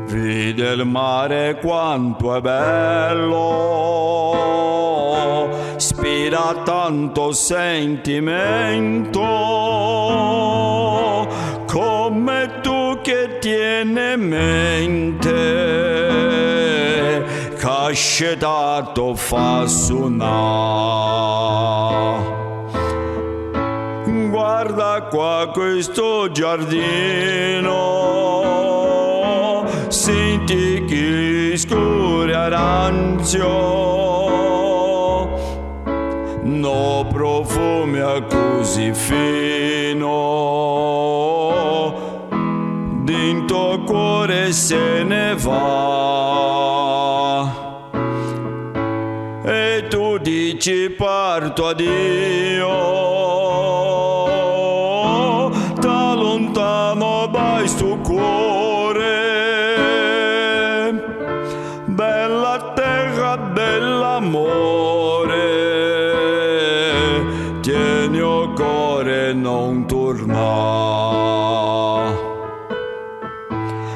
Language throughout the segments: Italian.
Vide il mare quanto è bello, ispira tanto sentimento, come tu che tieni mente, cascetato fa suonare. Guarda qua questo giardino, senti che scuri arancio, no profumi a così fino, dentro cuore se ne va. E tu dici parto addio, da lontano vai sto cuore, bella terra dell'amore, tieni il cuore non torna,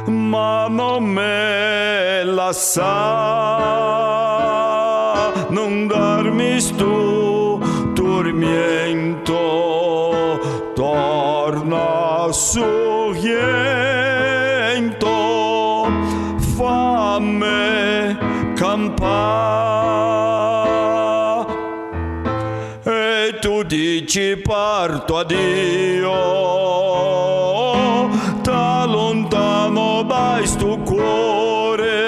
ma non me la sa, non darmi sto tormento, torna sorriento, fammi campare. E tu dici parto addio, da lontano vai sto cuore,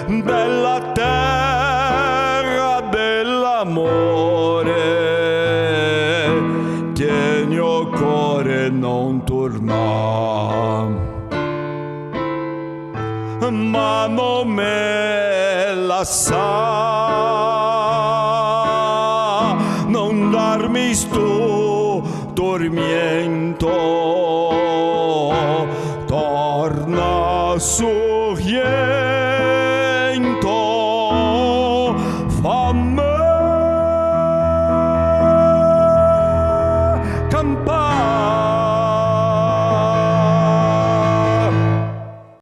bella terra dell'amore, tieni il cuore non torna, ma non me la sa, non darmi sto tormento, torna su.